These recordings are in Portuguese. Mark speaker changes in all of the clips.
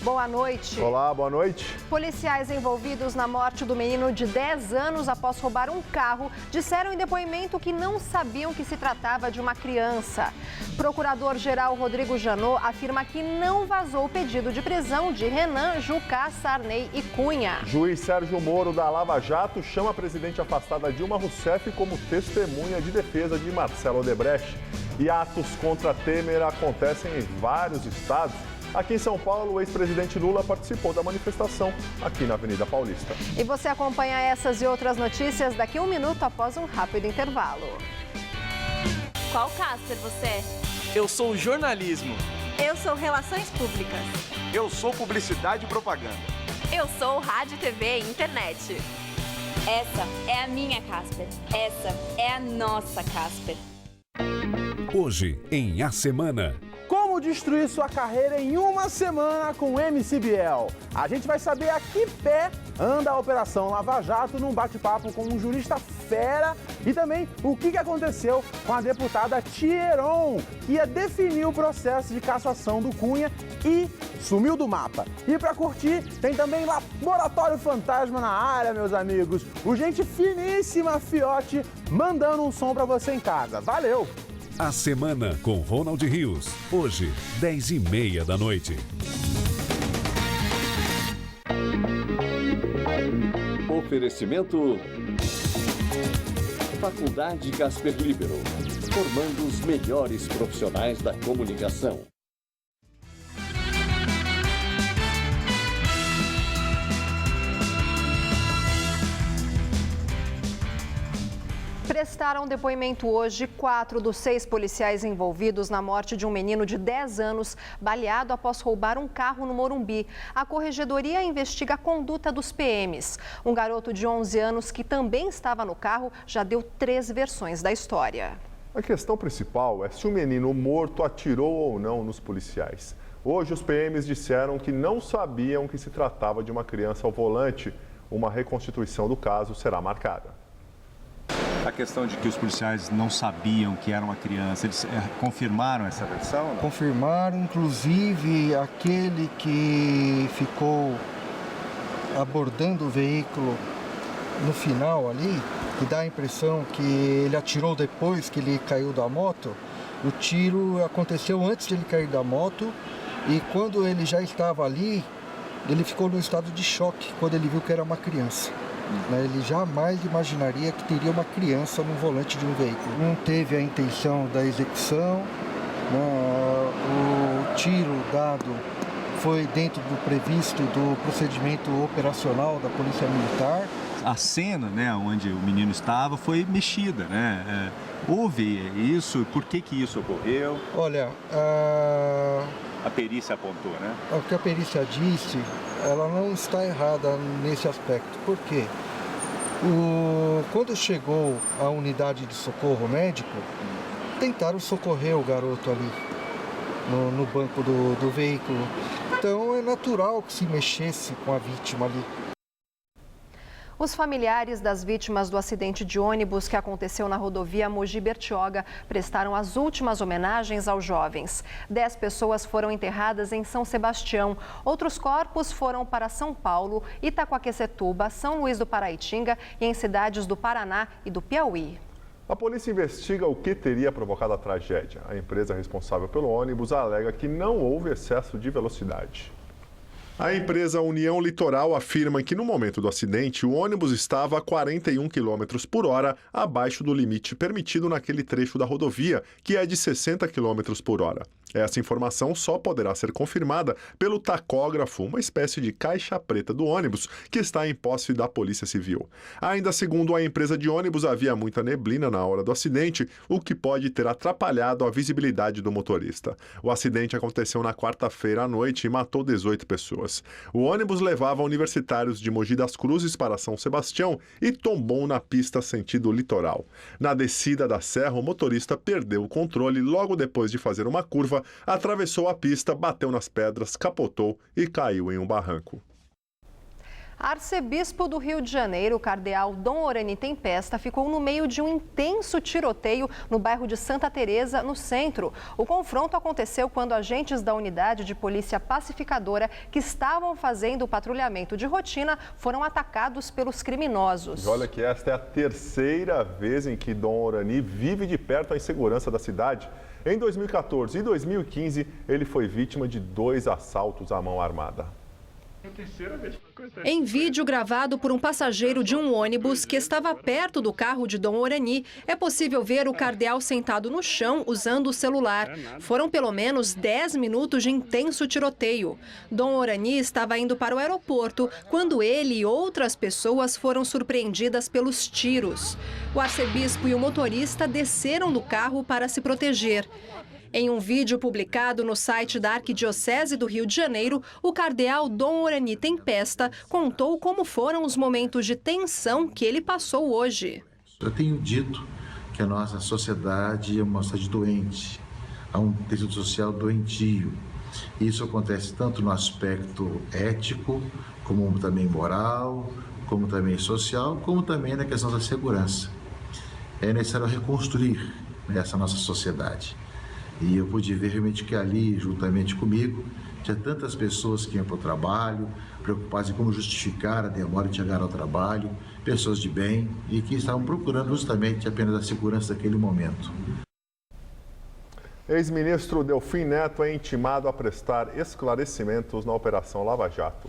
Speaker 1: Boa noite.
Speaker 2: Olá, boa noite.
Speaker 1: Policiais envolvidos na morte do menino de 10 anos após roubar um carro disseram em depoimento que não sabiam que se tratava de uma criança. Procurador-geral Rodrigo Janot afirma que não vazou o pedido de prisão de Renan, Jucá, Sarney e Cunha.
Speaker 2: Juiz Sérgio Moro da Lava Jato chama a presidente afastada Dilma Rousseff como testemunha de defesa de Marcelo Odebrecht. E atos contra Temer acontecem em vários estados. Aqui em São Paulo, o ex-presidente Lula participou da manifestação aqui na Avenida Paulista.
Speaker 1: E você acompanha essas e outras notícias daqui a um minuto após um rápido intervalo.
Speaker 3: Qual Casper você é?
Speaker 4: Eu sou jornalismo.
Speaker 3: Eu sou relações públicas.
Speaker 5: Eu sou publicidade e propaganda.
Speaker 3: Eu sou rádio, TV e internet. Essa é a minha Casper. Essa é a nossa Casper.
Speaker 6: Hoje, em A Semana.
Speaker 7: Como destruir sua carreira em uma semana com o MC Biel? A gente vai saber a que pé anda a Operação Lava Jato num bate-papo com um jurista fera e também o que aconteceu com a deputada Thieron, que ia definir o processo de cassação do Cunha e sumiu do mapa. E para curtir, tem também Laboratório Fantasma na área, meus amigos. O gente finíssima Fiote mandando um som para você em casa. Valeu!
Speaker 6: A Semana com Ronald Rios. Hoje, 10h30 da noite.
Speaker 8: Oferecimento Faculdade Casper Libero. Formando os melhores profissionais da comunicação.
Speaker 1: Prestaram depoimento hoje 4 dos 6 policiais envolvidos na morte de um menino de 10 anos baleado após roubar um carro no Morumbi. A corregedoria investiga a conduta dos PMs. Um garoto de 11 anos que também estava no carro já deu 3 versões da história.
Speaker 2: A questão principal é se o menino morto atirou ou não nos policiais. Hoje, os PMs disseram que não sabiam que se tratava de uma criança ao volante. Uma reconstituição do caso será marcada.
Speaker 5: A questão de que os policiais não sabiam que era uma criança, eles confirmaram essa versão? Não?
Speaker 9: Confirmaram, inclusive aquele que ficou abordando o veículo no final ali, que dá a impressão que ele atirou depois que ele caiu da moto. O tiro aconteceu antes de ele cair da moto e quando ele já estava ali, ele ficou no estado de choque quando ele viu que era uma criança. Ele jamais imaginaria que teria uma criança no volante de um veículo. Não teve a intenção da execução, o tiro dado foi dentro do previsto do procedimento operacional da Polícia Militar.
Speaker 5: A cena, onde o menino estava foi mexida, houve isso, por que isso ocorreu?
Speaker 9: Olha,
Speaker 5: a perícia apontou,
Speaker 9: O que a perícia disse, ela não está errada nesse aspecto. Por quê? Quando chegou a unidade de socorro médico, tentaram socorrer o garoto ali no banco do veículo. Então é natural que se mexesse com a vítima ali.
Speaker 1: Os familiares das vítimas do acidente de ônibus que aconteceu na rodovia Mogi Bertioga prestaram as últimas homenagens aos jovens. 10 pessoas foram enterradas em São Sebastião. Outros corpos foram para São Paulo, Itaquaquecetuba, São Luís do Paraitinga e em cidades do Paraná e do Piauí.
Speaker 2: A polícia investiga o que teria provocado a tragédia. A empresa responsável pelo ônibus alega que não houve excesso de velocidade. A empresa União Litoral afirma que no momento do acidente, o ônibus estava a 41 km por hora abaixo do limite permitido naquele trecho da rodovia, que é de 60 km por hora. Essa informação só poderá ser confirmada pelo tacógrafo, uma espécie de caixa preta do ônibus, que está em posse da Polícia Civil. Ainda segundo a empresa de ônibus, havia muita neblina na hora do acidente, o que pode ter atrapalhado a visibilidade do motorista. O acidente aconteceu na quarta-feira à noite e matou 18 pessoas. O ônibus levava universitários de Mogi das Cruzes para São Sebastião e tombou na pista sentido litoral. Na descida da serra, o motorista perdeu o controle logo depois de fazer uma curva, atravessou a pista, bateu nas pedras, capotou e caiu em um barranco.
Speaker 1: Arcebispo do Rio de Janeiro, o cardeal Dom Orani Tempesta, ficou no meio de um intenso tiroteio no bairro de Santa Teresa, no centro. O confronto aconteceu quando agentes da unidade de polícia pacificadora que estavam fazendo o patrulhamento de rotina foram atacados pelos criminosos.
Speaker 2: E olha que esta é a terceira vez em que Dom Orani vive de perto a insegurança da cidade. Em 2014 e 2015, ele foi vítima de 2 assaltos à mão armada.
Speaker 1: Em vídeo gravado por um passageiro de um ônibus que estava perto do carro de Dom Orani, é possível ver o cardeal sentado no chão usando o celular. Foram pelo menos 10 minutos de intenso tiroteio. Dom Orani estava indo para o aeroporto quando ele e outras pessoas foram surpreendidas pelos tiros. O arcebispo e o motorista desceram do carro para se proteger. Em um vídeo publicado no site da Arquidiocese do Rio de Janeiro, o cardeal Dom Orani Tempesta contou como foram os momentos de tensão que ele passou hoje.
Speaker 10: Eu tenho dito que a nossa sociedade é uma sociedade doente, há um tecido social doentio. Isso acontece tanto no aspecto ético, como também moral, como também social, como também na questão da segurança. É necessário reconstruir essa nossa sociedade. E eu pude ver realmente que ali, juntamente comigo, tinha tantas pessoas que iam para o trabalho, preocupadas em como justificar a demora de chegar ao trabalho, pessoas de bem e que estavam procurando justamente apenas a segurança daquele momento.
Speaker 2: Ex-ministro Delfim Neto é intimado a prestar esclarecimentos na Operação Lava Jato.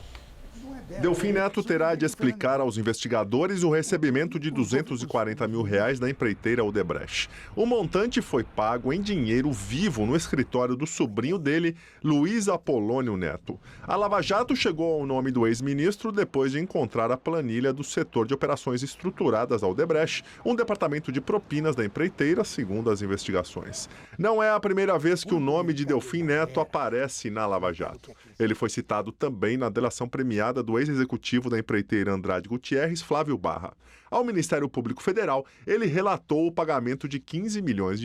Speaker 2: Delfim Neto terá de explicar aos investigadores o recebimento de R$240 mil da empreiteira Odebrecht. O montante foi pago em dinheiro vivo no escritório do sobrinho dele, Luiz Apolônio Neto. A Lava Jato chegou ao nome do ex-ministro depois de encontrar a planilha do setor de operações estruturadas da Odebrecht, um departamento de propinas da empreiteira, segundo as investigações. Não é a primeira vez que o nome de Delfim Neto aparece na Lava Jato. Ele foi citado também na delação premiada do ex-executivo da empreiteira Andrade Gutierrez, Flávio Barra. Ao Ministério Público Federal, ele relatou o pagamento de R$15 milhões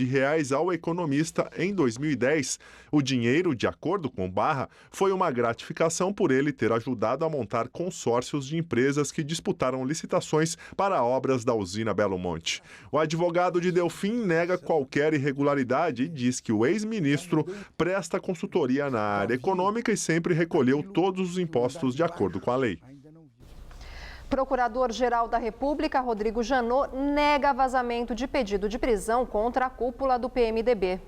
Speaker 2: ao economista em 2010. O dinheiro, de acordo com Barra, foi uma gratificação por ele ter ajudado a montar consórcios de empresas que disputaram licitações para obras da usina Belo Monte. O advogado de Delfim nega qualquer irregularidade e diz que o ex-ministro presta consultoria na área econômica e sempre recolheu todos os impostos de acordo com a lei.
Speaker 1: Procurador-Geral da República, Rodrigo Janot, nega vazamento de pedido de prisão contra a cúpula do PMDB.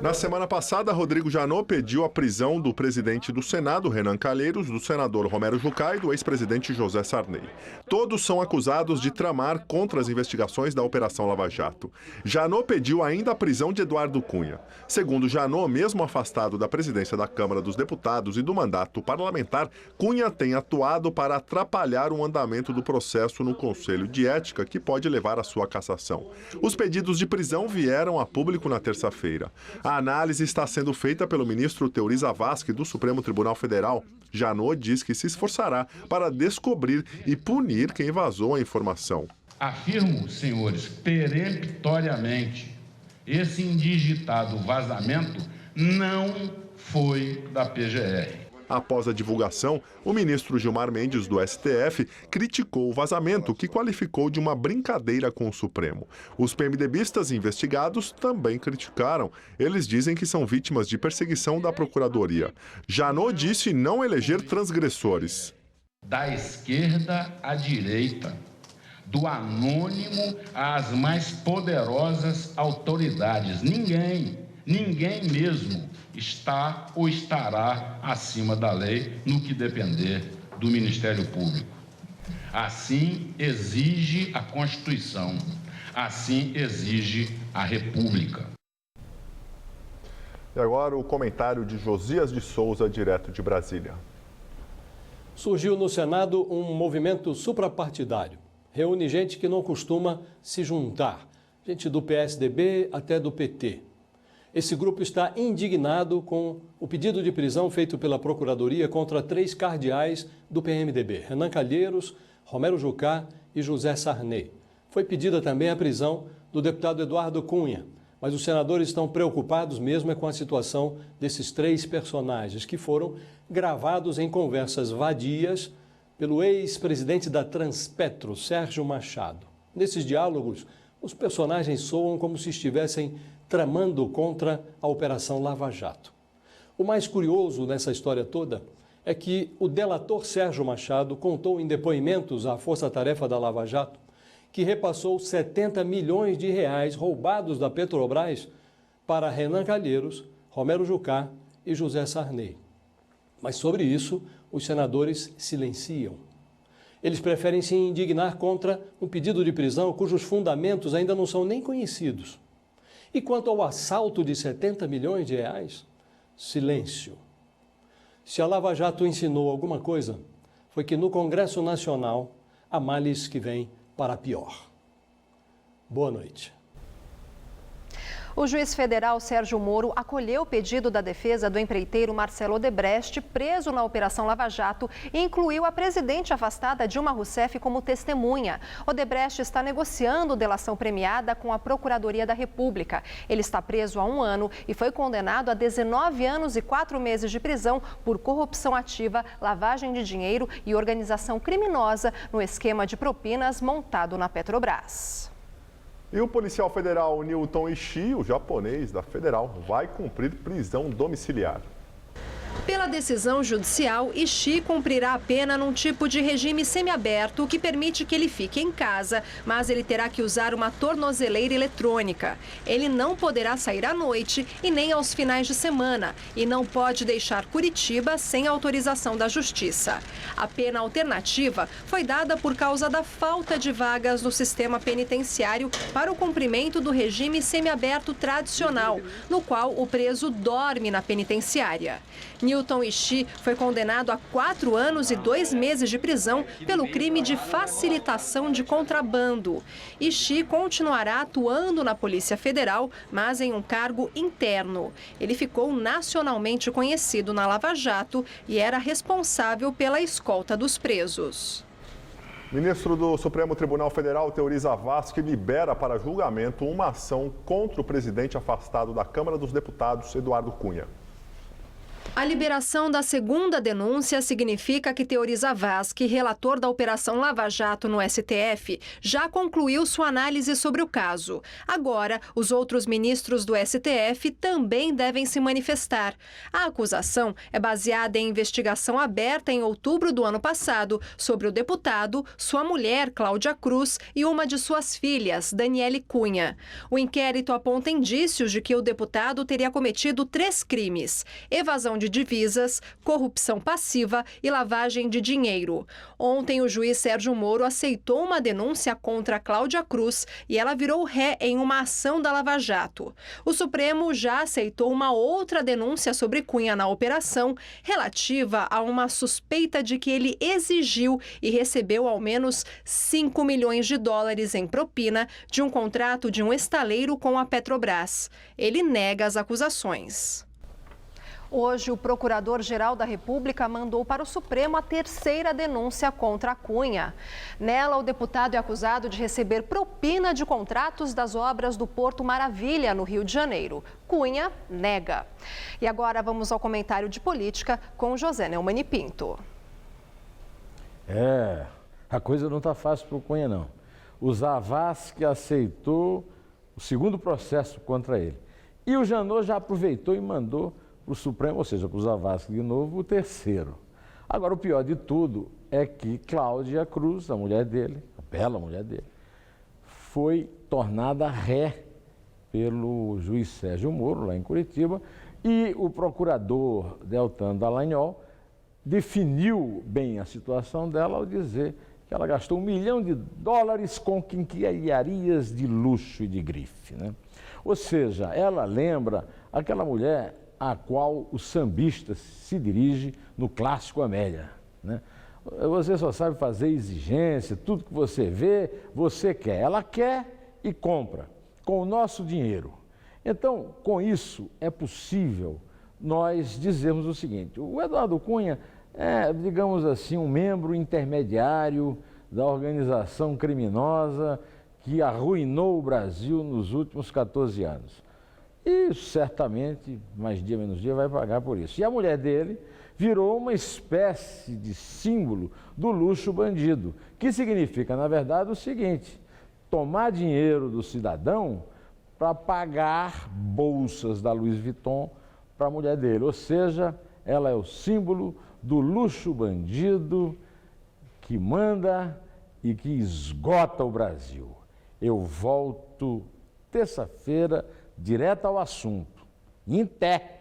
Speaker 2: Na semana passada, Rodrigo Janot pediu a prisão do presidente do Senado, Renan Calheiros, do senador Romero Jucá e do ex-presidente José Sarney. Todos são acusados de tramar contra as investigações da Operação Lava Jato. Janot pediu ainda a prisão de Eduardo Cunha. Segundo Janot, mesmo afastado da presidência da Câmara dos Deputados e do mandato parlamentar, Cunha tem atuado para atrapalhar o andamento do processo no Conselho de Ética, que pode levar à sua cassação. Os pedidos de prisão vieram a público na terça-feira. A análise está sendo feita pelo ministro Teori Zavascki do Supremo Tribunal Federal. Janot diz que se esforçará para descobrir e punir quem vazou a informação.
Speaker 11: Afirmo, senhores, peremptoriamente, esse indigitado vazamento não foi da PGR.
Speaker 2: Após a divulgação, o ministro Gilmar Mendes, do STF, criticou o vazamento, que qualificou de uma brincadeira com o Supremo. Os PMDBistas investigados também criticaram. Eles dizem que são vítimas de perseguição da Procuradoria. Janot disse não eleger transgressores.
Speaker 11: Da esquerda à direita, do anônimo às mais poderosas autoridades. Ninguém mesmo está ou estará acima da lei no que depender do Ministério Público. Assim exige a Constituição, assim exige a República.
Speaker 2: E agora o comentário de Josias de Souza, direto de Brasília.
Speaker 12: Surgiu no Senado um movimento suprapartidário. Reúne gente que não costuma se juntar, gente do PSDB até do PT. Esse grupo está indignado com o pedido de prisão feito pela Procuradoria contra 3 cardeais do PMDB, Renan Calheiros, Romero Jucá e José Sarney. Foi pedida também a prisão do deputado Eduardo Cunha, mas os senadores estão preocupados mesmo com a situação desses 3 personagens que foram gravados em conversas vadias pelo ex-presidente da Transpetro, Sérgio Machado. Nesses diálogos, os personagens soam como se estivessem tramando contra a Operação Lava Jato. O mais curioso nessa história toda é que o delator Sérgio Machado contou em depoimentos à Força-Tarefa da Lava Jato que repassou 70 milhões de reais roubados da Petrobras para Renan Calheiros, Romero Jucá e José Sarney. Mas sobre isso, os senadores silenciam. Eles preferem se indignar contra um pedido de prisão cujos fundamentos ainda não são nem conhecidos. E quanto ao assalto de 70 milhões de reais, silêncio. Se a Lava Jato ensinou alguma coisa, foi que no Congresso Nacional há males que vêm para pior. Boa noite.
Speaker 1: O juiz federal Sérgio Moro acolheu o pedido da defesa do empreiteiro Marcelo Odebrecht, preso na Operação Lava Jato, e incluiu a presidente afastada Dilma Rousseff como testemunha. Odebrecht está negociando delação premiada com a Procuradoria da República. Ele está preso há 1 ano e foi condenado a 19 anos e 4 meses de prisão por corrupção ativa, lavagem de dinheiro e organização criminosa no esquema de propinas montado na Petrobras.
Speaker 2: E o policial federal Newton Ishii, o japonês da Federal, vai cumprir prisão domiciliar.
Speaker 1: Pela decisão judicial, Ishii cumprirá a pena num tipo de regime semiaberto que permite que ele fique em casa, mas ele terá que usar uma tornozeleira eletrônica. Ele não poderá sair à noite e nem aos finais de semana e não pode deixar Curitiba sem autorização da Justiça. A pena alternativa foi dada por causa da falta de vagas no sistema penitenciário para o cumprimento do regime semiaberto tradicional, no qual o preso dorme na penitenciária. Newton Ishii foi condenado a 4 anos e 2 meses de prisão pelo crime de facilitação de contrabando. Ishii continuará atuando na Polícia Federal, mas em um cargo interno. Ele ficou nacionalmente conhecido na Lava Jato e era responsável pela escolta dos presos.
Speaker 2: Ministro do Supremo Tribunal Federal, Teori Zavascki, libera para julgamento uma ação contra o presidente afastado da Câmara dos Deputados, Eduardo Cunha.
Speaker 1: A liberação da segunda denúncia significa que Teori Zavascki, relator da Operação Lava Jato no STF, já concluiu sua análise sobre o caso. Agora, os outros ministros do STF também devem se manifestar. A acusação é baseada em investigação aberta em outubro do ano passado sobre o deputado, sua mulher, Cláudia Cruz, e uma de suas filhas, Daniele Cunha. O inquérito aponta indícios de que o deputado teria cometido 3 crimes: evasão de divisas, corrupção passiva e lavagem de dinheiro. Ontem, o juiz Sérgio Moro aceitou uma denúncia contra Cláudia Cruz e ela virou ré em uma ação da Lava Jato. O Supremo já aceitou uma outra denúncia sobre Cunha na operação, relativa a uma suspeita de que ele exigiu e recebeu ao menos 5 milhões de dólares em propina de um contrato de um estaleiro com a Petrobras. Ele nega as acusações. Hoje, o Procurador-Geral da República mandou para o Supremo a 3ª denúncia contra a Cunha. Nela, o deputado é acusado de receber propina de contratos das obras do Porto Maravilha, no Rio de Janeiro. Cunha nega. E agora vamos ao comentário de política com José Neumann e Pinto.
Speaker 13: A coisa não está fácil para o Cunha, não. O Zavascki aceitou o 2º processo contra ele. E o Janot já aproveitou e mandou para o Supremo, ou seja, para o Zavascki de novo, o 3º. Agora, o pior de tudo é que Cláudia Cruz, a mulher dele, a bela mulher dele, foi tornada ré pelo juiz Sérgio Moro, lá em Curitiba, e o procurador Deltan Dallagnol definiu bem a situação dela ao dizer que ela gastou $1 milhão com quinquilharias de luxo e de grife, né? Ou seja, ela lembra aquela mulher a qual o sambista se dirige no clássico Amélia, né? Você só sabe fazer exigência, tudo que você vê, você quer. Ela quer e compra, com o nosso dinheiro. Então, com isso, é possível nós dizermos o seguinte: o Eduardo Cunha é, digamos assim, um membro intermediário da organização criminosa que arruinou o Brasil nos últimos 14 anos. E certamente, mais dia menos dia, vai pagar por isso. E a mulher dele virou uma espécie de símbolo do luxo bandido, que significa, na verdade, o seguinte: tomar dinheiro do cidadão para pagar bolsas da Louis Vuitton para a mulher dele. Ou seja, ela é o símbolo do luxo bandido que manda e que esgota o Brasil. Eu volto terça-feira, direto ao assunto. Em pé.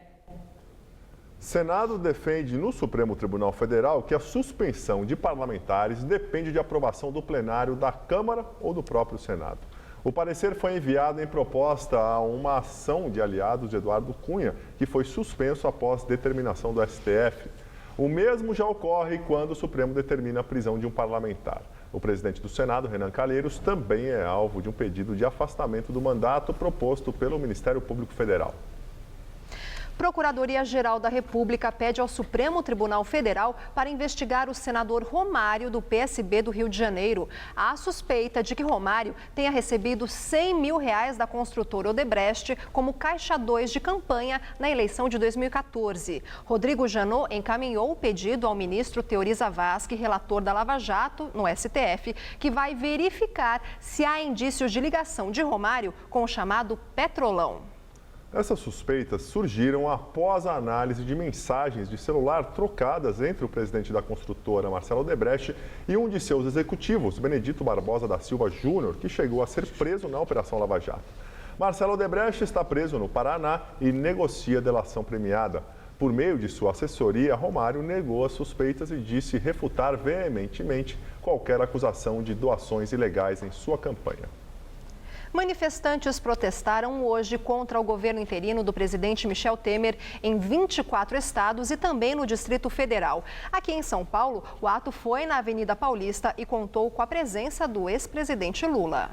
Speaker 2: Senado defende no Supremo Tribunal Federal que a suspensão de parlamentares depende de aprovação do plenário da Câmara ou do próprio Senado. O parecer foi enviado em proposta a uma ação de aliados de Eduardo Cunha, que foi suspenso após determinação do STF. O mesmo já ocorre quando o Supremo determina a prisão de um parlamentar. O presidente do Senado, Renan Calheiros, também é alvo de um pedido de afastamento do mandato proposto pelo Ministério Público Federal.
Speaker 1: Procuradoria-Geral da República pede ao Supremo Tribunal Federal para investigar o senador Romário, do PSB do Rio de Janeiro. Há suspeita de que Romário tenha recebido R$100 mil da construtora Odebrecht como caixa 2 de campanha na eleição de 2014. Rodrigo Janot encaminhou o pedido ao ministro Teori Zavascki, relator da Lava Jato, no STF, que vai verificar se há indícios de ligação de Romário com o chamado Petrolão.
Speaker 2: Essas suspeitas surgiram após a análise de mensagens de celular trocadas entre o presidente da construtora, Marcelo Odebrecht, e um de seus executivos, Benedito Barbosa da Silva Júnior, que chegou a ser preso na Operação Lava Jato. Marcelo Odebrecht está preso no Paraná e negocia delação premiada. Por meio de sua assessoria, Romário negou as suspeitas e disse refutar veementemente qualquer acusação de doações ilegais em sua campanha.
Speaker 1: Manifestantes protestaram hoje contra o governo interino do presidente Michel Temer em 24 estados e também no Distrito Federal. Aqui em São Paulo, o ato foi na Avenida Paulista e contou com a presença do ex-presidente Lula.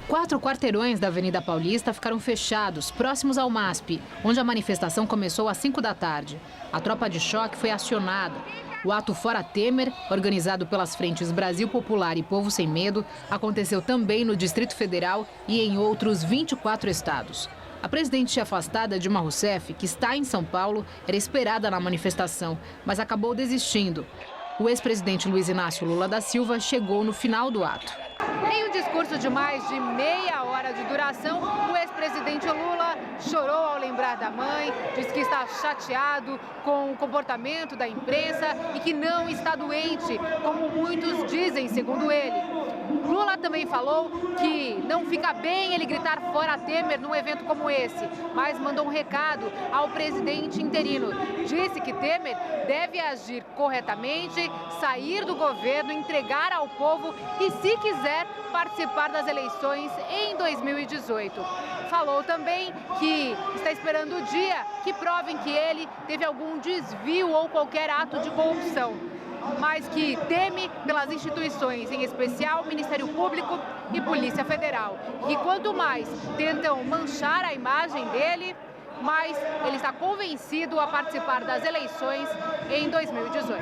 Speaker 14: 4 quarteirões da Avenida Paulista ficaram fechados, próximos ao MASP, onde a manifestação começou às 5 da tarde. A tropa de choque foi acionada. O ato Fora Temer, organizado pelas frentes Brasil Popular e Povo Sem Medo, aconteceu também no Distrito Federal e em outros 24 estados. A presidente afastada, Dilma Rousseff, que está em São Paulo, era esperada na manifestação, mas acabou desistindo. O ex-presidente Luiz Inácio Lula da Silva chegou no final do ato.
Speaker 15: Em um discurso de mais de meia hora de duração, o ex-presidente Lula chorou ao lembrar da mãe, disse que está chateado com o comportamento da imprensa e que não está doente, como muitos dizem, segundo ele. Lula também falou que não fica bem ele gritar fora Temer num evento como esse, mas mandou um recado ao presidente interino. Disse que Temer deve agir corretamente, sair do governo, entregar ao povo e, se quiser, participar das eleições em 2018. Falou também que está esperando o dia que provem que ele teve algum desvio ou qualquer ato de corrupção, mas que teme pelas instituições, em especial Ministério Público e Polícia Federal. E quanto mais tentam manchar a imagem dele, mais ele está convencido a participar das eleições em 2018.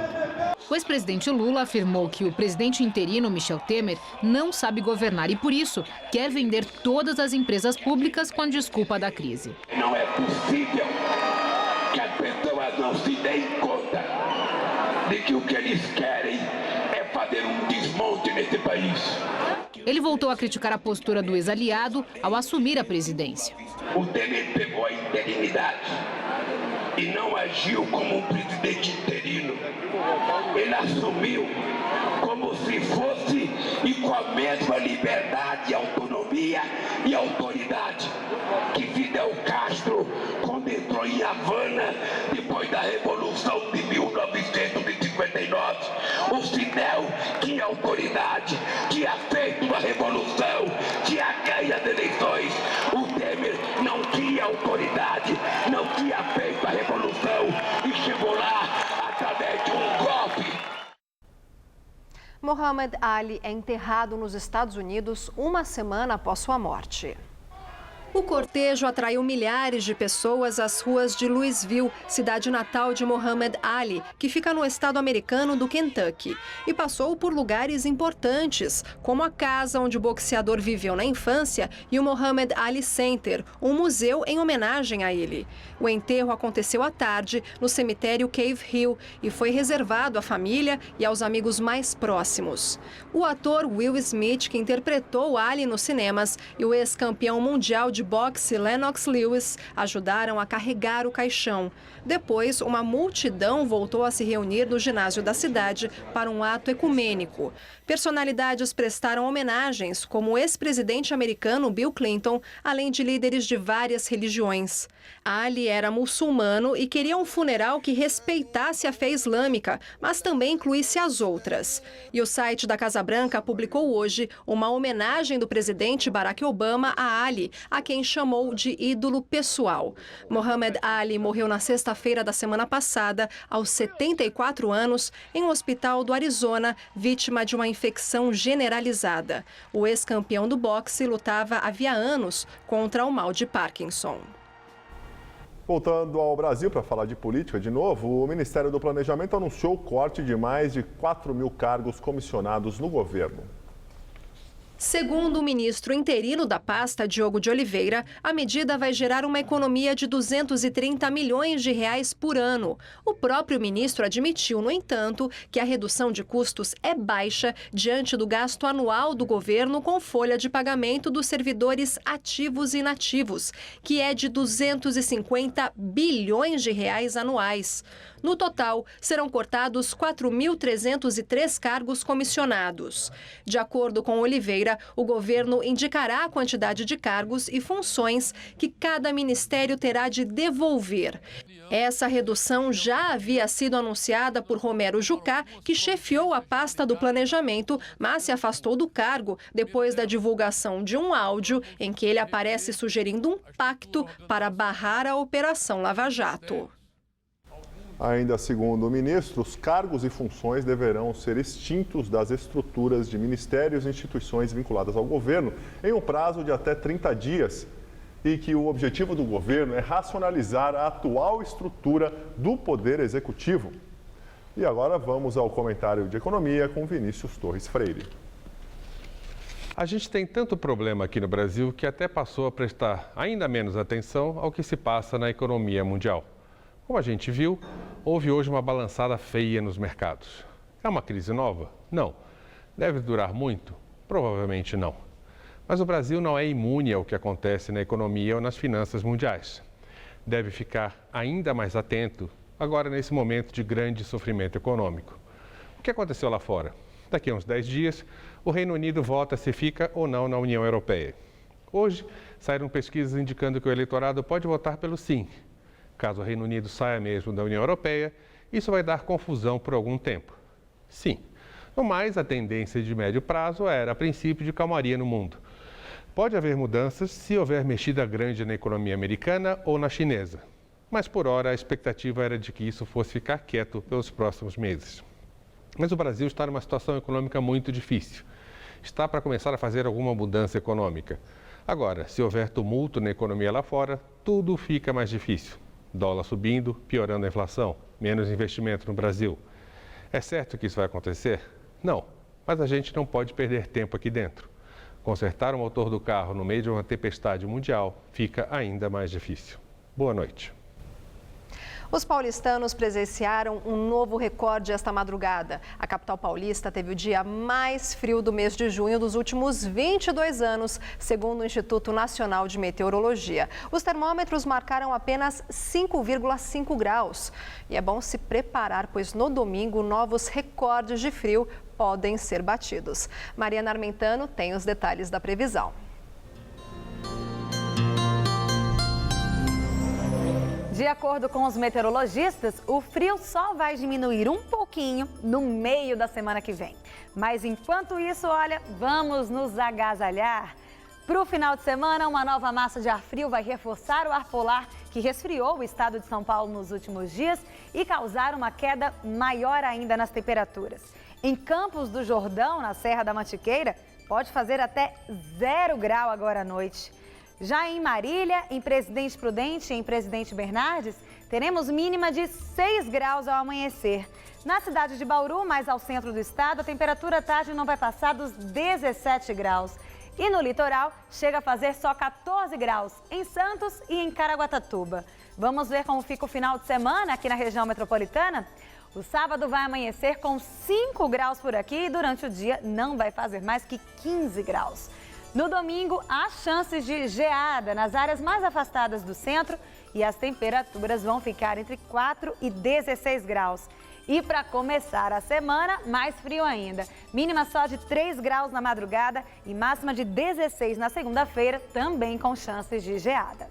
Speaker 14: O ex-presidente Lula afirmou que o presidente interino, Michel Temer, não sabe governar e, por isso, quer vender todas as empresas públicas com a desculpa da crise.
Speaker 11: Não é possível que as pessoas não se deem conta de que o que eles querem é fazer um desmonte nesse país.
Speaker 14: Ele voltou a criticar a postura do ex-aliado ao assumir a presidência.
Speaker 11: O Temer pegou a interinidade e não agiu como um presidente interino. Ele assumiu como se fosse e com a mesma liberdade, autonomia e autoridade que Fidel Castro, quando entrou em Havana, depois da Revolução de 1959. O Fidel tinha autoridade, tinha feito a Revolução, tinha ganho as eleições. O Temer não tinha autoridade, não tinha feito a Revolução e chegou lá através de um golpe.
Speaker 1: Muhammad Ali é enterrado nos Estados Unidos uma semana após sua morte. O cortejo atraiu milhares de pessoas às ruas de Louisville, cidade natal de Muhammad Ali, que fica no estado americano do Kentucky. E passou por lugares importantes, como a casa onde o boxeador viveu na infância e o Muhammad Ali Center, um museu em homenagem a ele. O enterro aconteceu à tarde no cemitério Cave Hill e foi reservado à família e aos amigos mais próximos. O ator Will Smith, que interpretou Ali nos cinemas, e o ex-campeão mundial de boxe Lennox Lewis ajudaram a carregar o caixão. Depois, uma multidão voltou a se reunir no ginásio da cidade para um ato ecumênico. Personalidades prestaram homenagens, como o ex-presidente americano Bill Clinton, além de líderes de várias religiões. Ali era muçulmano e queria um funeral que respeitasse a fé islâmica, mas também incluísse as outras. E o site da Casa Branca publicou hoje uma homenagem do presidente Barack Obama a Ali, a quem chamou de ídolo pessoal. Muhammad Ali morreu na sexta-feira da semana passada, aos 74 anos, em um hospital do Arizona, vítima de uma infecção generalizada. O ex-campeão do boxe lutava havia anos contra o mal de Parkinson.
Speaker 2: Voltando ao Brasil para falar de política de novo, o Ministério do Planejamento anunciou o corte de mais de 4.000 cargos comissionados no governo.
Speaker 1: Segundo o ministro interino da pasta, Diogo de Oliveira, a medida vai gerar uma economia de 230 milhões de reais por ano. O próprio ministro admitiu, no entanto, que a redução de custos é baixa diante do gasto anual do governo com folha de pagamento dos servidores ativos e inativos, que é de 250 bilhões de reais anuais. No total, serão cortados 4.303 cargos comissionados. De acordo com Oliveira, o governo indicará a quantidade de cargos e funções que cada ministério terá de devolver. Essa redução já havia sido anunciada por Romero Jucá, que chefiou a pasta do planejamento, mas se afastou do cargo depois da divulgação de um áudio em que ele aparece sugerindo um pacto para barrar a Operação Lava Jato.
Speaker 2: Ainda segundo o ministro, os cargos e funções deverão ser extintos das estruturas de ministérios e instituições vinculadas ao governo em um prazo de até 30 dias e que o objetivo do governo é racionalizar a atual estrutura do Poder Executivo. E agora vamos ao comentário de economia com Vinícius Torres Freire.
Speaker 16: A gente tem tanto problema aqui no Brasil que até passou a prestar ainda menos atenção ao que se passa na economia mundial. Como a gente viu, houve hoje uma balançada feia nos mercados. É uma crise nova? Não. Deve durar muito? Provavelmente não. Mas o Brasil não é imune ao que acontece na economia ou nas finanças mundiais. Deve ficar ainda mais atento agora nesse momento de grande sofrimento econômico. O que aconteceu lá fora? Daqui a uns 10 dias, o Reino Unido vota se fica ou não na União Europeia. Hoje, saíram pesquisas indicando que o eleitorado pode votar pelo sim. Caso o Reino Unido saia mesmo da União Europeia, isso vai dar confusão por algum tempo. Sim, no mais, a tendência de médio prazo era, a princípio, de calmaria no mundo. Pode haver mudanças se houver mexida grande na economia americana ou na chinesa. Mas, por hora, a expectativa era de que isso fosse ficar quieto pelos próximos meses. Mas o Brasil está numa situação econômica muito difícil. Está para começar a fazer alguma mudança econômica. Agora, se houver tumulto na economia lá fora, tudo fica mais difícil. Dólar subindo, piorando a inflação, menos investimento no Brasil. É certo que isso vai acontecer? Não, mas a gente não pode perder tempo aqui dentro. Consertar o motor do carro no meio de uma tempestade mundial fica ainda mais difícil. Boa noite.
Speaker 1: Os paulistanos presenciaram um novo recorde esta madrugada. A capital paulista teve o dia mais frio do mês de junho dos últimos 22 anos, segundo o Instituto Nacional de Meteorologia. Os termômetros marcaram apenas 5,5 graus. E é bom se preparar, pois no domingo novos recordes de frio podem ser batidos. Mariana Armentano tem os detalhes da previsão.
Speaker 17: De acordo com os meteorologistas, o frio só vai diminuir um pouquinho no meio da semana que vem. Mas enquanto isso, olha, vamos nos agasalhar. Para o final de semana, uma nova massa de ar frio vai reforçar o ar polar que resfriou o estado de São Paulo nos últimos dias e causar uma queda maior ainda nas temperaturas. Em Campos do Jordão, na Serra da Mantiqueira, pode fazer até 0 grau agora à noite. Já em Marília, em Presidente Prudente e em Presidente Bernardes, teremos mínima de 6 graus ao amanhecer. Na cidade de Bauru, mais ao centro do estado, a temperatura à tarde não vai passar dos 17 graus. E no litoral, chega a fazer só 14 graus, em Santos e em Caraguatatuba. Vamos ver como fica o final de semana aqui na região metropolitana? O sábado vai amanhecer com 5 graus por aqui e durante o dia não vai fazer mais que 15 graus. No domingo, há chances de geada nas áreas mais afastadas do centro e as temperaturas vão ficar entre 4 e 16 graus. E para começar a semana, mais frio ainda. Mínima só de 3 graus na madrugada e máxima de 16 na segunda-feira, também com chances de geada.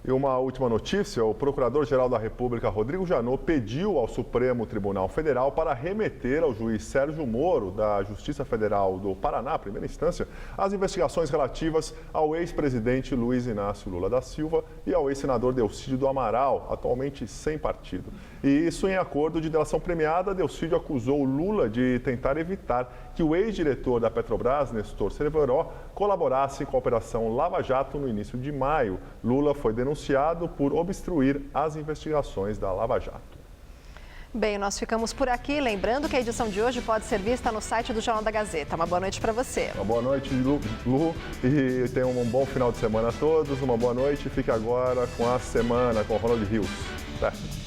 Speaker 2: E uma última notícia, o Procurador-Geral da República, Rodrigo Janot, pediu ao Supremo Tribunal Federal para remeter ao juiz Sérgio Moro, da Justiça Federal do Paraná, primeira instância, as investigações relativas ao ex-presidente Luiz Inácio Lula da Silva e ao ex-senador Delcídio do Amaral, atualmente sem partido. E isso em acordo de delação premiada, Delcídio acusou Lula de tentar evitar que o ex-diretor da Petrobras, Nestor Cerveró, colaborasse com a Operação Lava Jato no início de maio. Lula foi denunciado por obstruir as investigações da Lava Jato.
Speaker 1: Bem, nós ficamos por aqui. Lembrando que a edição de hoje pode ser vista no site do Jornal da Gazeta. Uma boa noite para você.
Speaker 2: Uma boa noite, Lu. E tenham um bom final de semana a todos. Uma boa noite. Fique agora com a semana com o Ronald Rios. Até.